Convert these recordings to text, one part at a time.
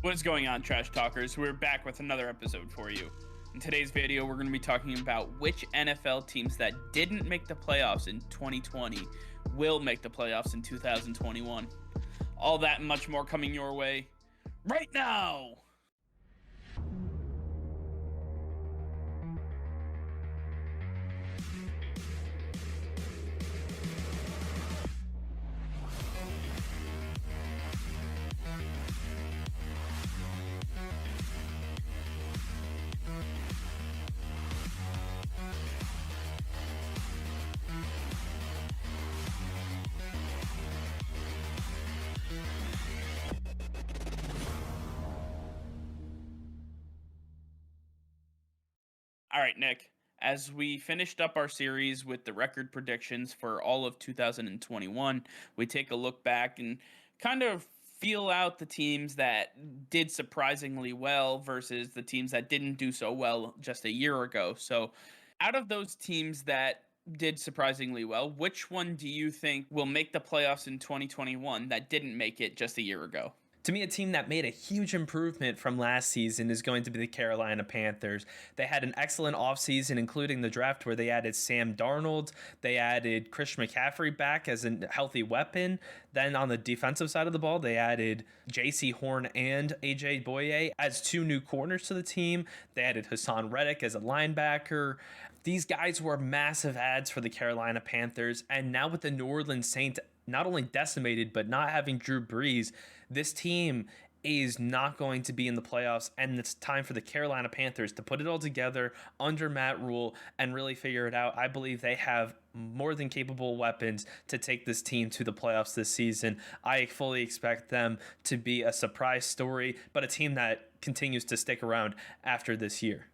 What is going on, Trash Talkers? We're back with another episode for you. In today's video, we're going to be talking about which NFL teams that didn't make the playoffs in 2020 will make the playoffs in 2021. All that and much more coming your way right now! All right, Nick, as we finished up our series with the record predictions for all of 2021, we take a look back and kind of feel out the teams that did surprisingly well versus the teams that didn't do so well just a year ago. So, out of those teams that did surprisingly well, which one do you think will make the playoffs in 2021 that didn't make it just a year ago? To me, a team that made a huge improvement from last season is going to be the Carolina Panthers. They had an excellent offseason, including the draft where they added Sam Darnold. They added Christian McCaffrey back as a healthy weapon. Then on the defensive side of the ball, they added J.C. Horn and A.J. Boye as two new corners to the team. They added Hassan Reddick as a linebacker. These guys were massive adds for the Carolina Panthers. And now with the New Orleans Saints not only decimated, but not having Drew Brees, this team is not going to be in the playoffs, and it's time for the Carolina Panthers to put it all together under Matt Rule and really figure it out. I believe they have more than capable weapons to take this team to the playoffs this season. I fully expect them to be a surprise story, but a team that continues to stick around after this year.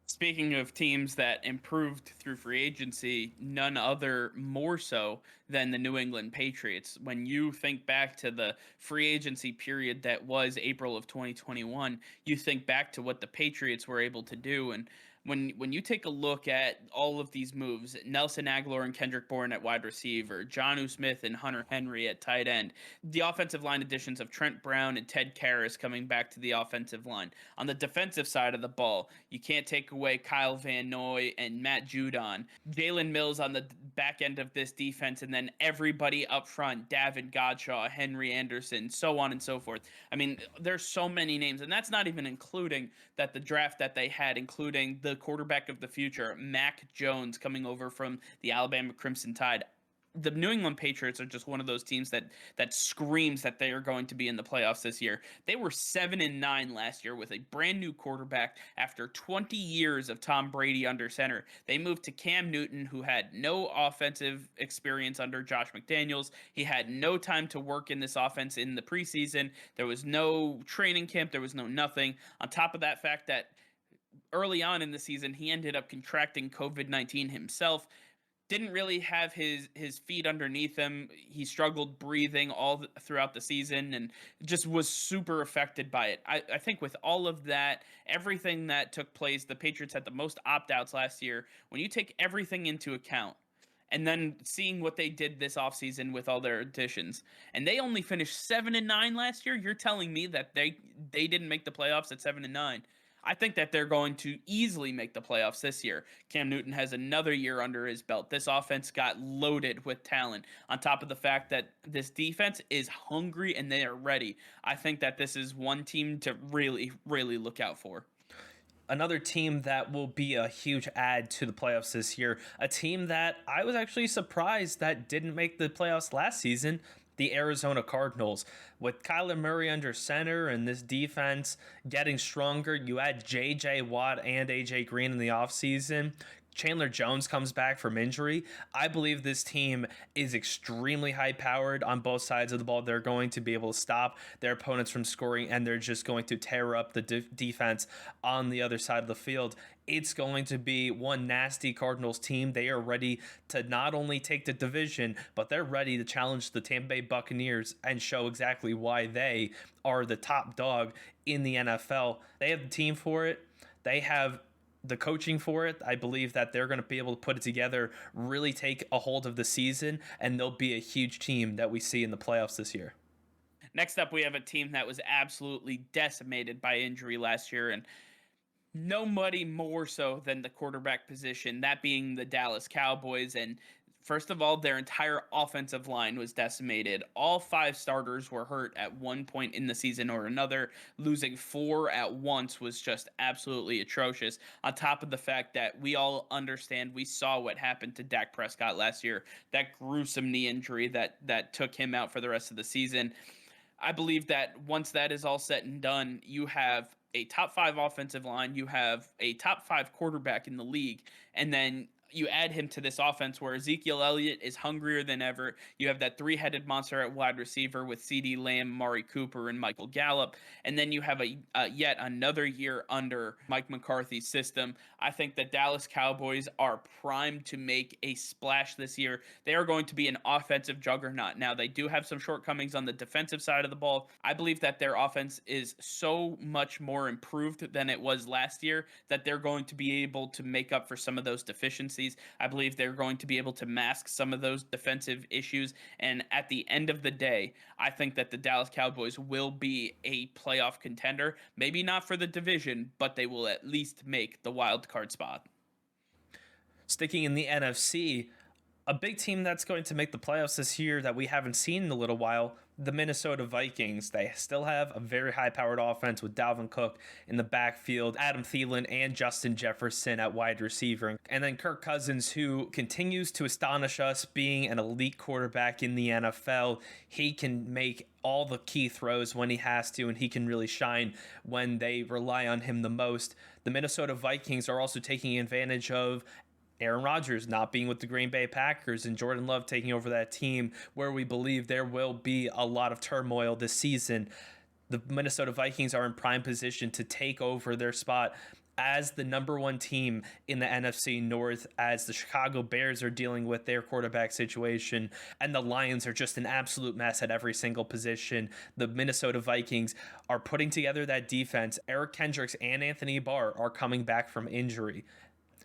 Speaking of teams that improved through free agency, none other more so than the New England Patriots. When you think back to the free agency period that was April of 2021, you think back to what the Patriots were able to do. And when you take a look at all of these moves, Nelson Aguilar and Kendrick Bourne at wide receiver, Jonnu Smith and Hunter Henry at tight end, the offensive line additions of Trent Brown and Ted Karras coming back to the offensive line. On the defensive side of the ball, you can't take away Kyle Van Noy and Matt Judon, Jalen Mills on the back end of this defense, and then everybody up front, David Godshaw, Henry Anderson, so on and so forth. I mean, there's so many names, and that's not even including that the draft that they had, including the quarterback of the future, Mac Jones, coming over from the Alabama Crimson Tide. The New England Patriots are just one of those teams that screams that they are going to be in the playoffs this year. They were 7-9 last year with a brand new quarterback after 20 years of Tom Brady under center. They moved to Cam Newton, who had no offensive experience under Josh McDaniels. He had no time to work in this offense in the preseason. There was no training camp. There was no nothing. On top of that fact that early on in the season, he ended up contracting COVID-19 himself. Didn't really have his feet underneath him. He struggled breathing throughout the season and just was super affected by it. I think with all of that, everything that took place, the Patriots had the most opt-outs last year. When you take everything into account, and then seeing what they did this offseason with all their additions, and they only finished 7-9 last year, you're telling me that they didn't make the playoffs at 7-9. I think that they're going to easily make the playoffs this year. Cam Newton has another year under his belt. This offense got loaded with talent. On top of the fact that this defense is hungry and they are ready, I think that this is one team to really, really look out for. Another team that will be a huge add to the playoffs this year, a team that I was actually surprised that didn't make the playoffs last season, the Arizona Cardinals. With Kyler Murray under center and this defense getting stronger, you add J.J. Watt and A.J. Green in the offseason. Chandler Jones comes back from injury. I believe this team is extremely high-powered on both sides of the ball. They're going to be able to stop their opponents from scoring, and they're just going to tear up the defense on the other side of the field. It's going to be one nasty Cardinals team. They are ready to not only take the division, but they're ready to challenge the Tampa Bay Buccaneers and show exactly why they are the top dog in the NFL. They have the team for it. They have the coaching for it. I believe that they're going to be able to put it together, really take a hold of the season, and they'll be a huge team that we see in the playoffs this year. Next up, we have a team that was absolutely decimated by injury last year, and nobody more so than the quarterback position, that being the Dallas Cowboys. And first of all, their entire offensive line was decimated. All five starters were hurt at one point in the season or another. Losing four at once was just absolutely atrocious. On top of the fact that we all understand, we saw what happened to Dak Prescott last year, that gruesome knee injury that took him out for the rest of the season. I believe that once that is all said and done, you have a top five offensive line, you have a top five quarterback in the league, and then you add him to this offense where Ezekiel Elliott is hungrier than ever. You have that three-headed monster at wide receiver with CeeDee Lamb, Mari Cooper, and Michael Gallup, and then you have a yet another year under Mike McCarthy's system. I think the Dallas Cowboys are primed to make a splash this year. They are going to be an offensive juggernaut. Now, they do have some shortcomings on the defensive side of the ball. I believe that their offense is so much more improved than it was last year that they're going to be able to make up for some of those deficiencies. I believe they're going to be able to mask some of those defensive issues. And at the end of the day, I think that the Dallas Cowboys will be a playoff contender. Maybe not for the division, but they will at least make the wild card spot. Sticking in the NFC, a big team that's going to make the playoffs this year that we haven't seen in a little while, the Minnesota Vikings. They still have a very high-powered offense with Dalvin Cook in the backfield, Adam Thielen and Justin Jefferson at wide receiver, and then Kirk Cousins, who continues to astonish us being an elite quarterback in the NFL. He can make all the key throws when he has to, and he can really shine when they rely on him the most. The Minnesota Vikings are also taking advantage of Aaron Rodgers not being with the Green Bay Packers and Jordan Love taking over that team, where we believe there will be a lot of turmoil this season. The Minnesota Vikings are in prime position to take over their spot as the number one team in the NFC North, as the Chicago Bears are dealing with their quarterback situation, and the Lions are just an absolute mess at every single position. The Minnesota Vikings are putting together that defense. Eric Kendricks and Anthony Barr are coming back from injury.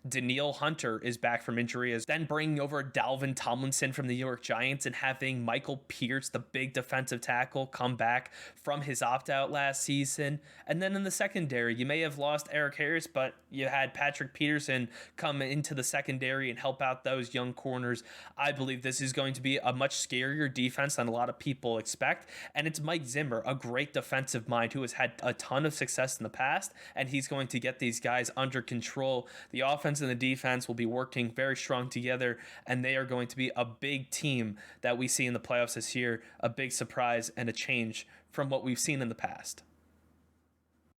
Danielle Hunter is back from injury, as then bringing over Dalvin Tomlinson from the New York Giants and having Michael Pierce, the big defensive tackle, come back from his opt-out last season. And then in the secondary, you may have lost Eric Harris, but you had Patrick Peterson come into the secondary and help out those young corners. I believe this is going to be a much scarier defense than a lot of people expect. And it's Mike Zimmer, a great defensive mind who has had a ton of success in the past, and he's going to get these guys under control. The offense and the defense will be working very strong together, and they are going to be a big team that we see in the playoffs this year, a big surprise and a change from what we've seen in the past.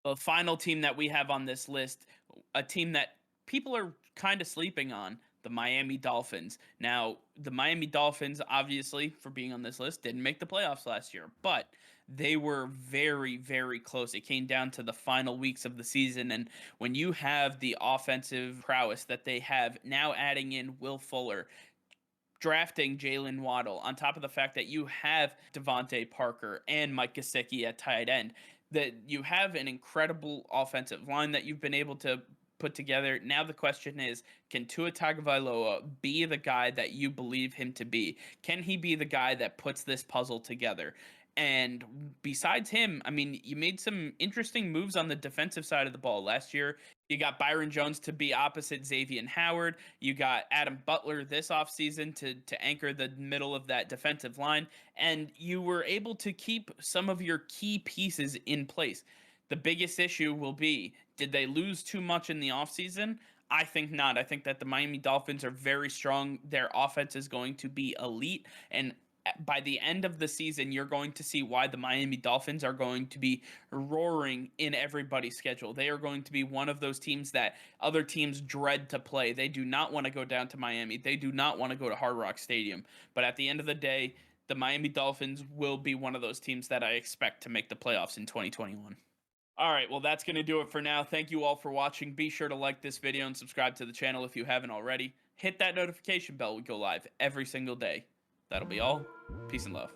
The final team that we have on this list, a team that people are kind of sleeping on, the Miami Dolphins. Now, the Miami Dolphins, obviously, for being on this list, didn't make the playoffs last year, but they were very, very close. It came down to the final weeks of the season, and when you have the offensive prowess that they have, now adding in Will Fuller, drafting Jalen Waddle, on top of the fact that you have Devontae Parker and Mike Gesicki at tight end, that you have an incredible offensive line that you've been able to put together. Now the question is, can Tua Tagovailoa be the guy that you believe him to be? Can he be the guy that puts this puzzle together? And besides him, I mean, you made some interesting moves on the defensive side of the ball last year. You got Byron Jones to be opposite Xavier Howard. You got Adam Butler this offseason to anchor the middle of that defensive line. And you were able to keep some of your key pieces in place. The biggest issue will be, did they lose too much in the offseason? I think not. I think that the Miami Dolphins are very strong. Their offense is going to be elite. And by the end of the season, you're going to see why the Miami Dolphins are going to be roaring in everybody's schedule. They are going to be one of those teams that other teams dread to play. They do not want to go down to Miami. They do not want to go to Hard Rock Stadium. But at the end of the day, the Miami Dolphins will be one of those teams that I expect to make the playoffs in 2021. All right, well, that's going to do it for now. Thank you all for watching. Be sure to like this video and subscribe to the channel if you haven't already. Hit that notification bell. We go live every single day. That'll be all. Peace and love.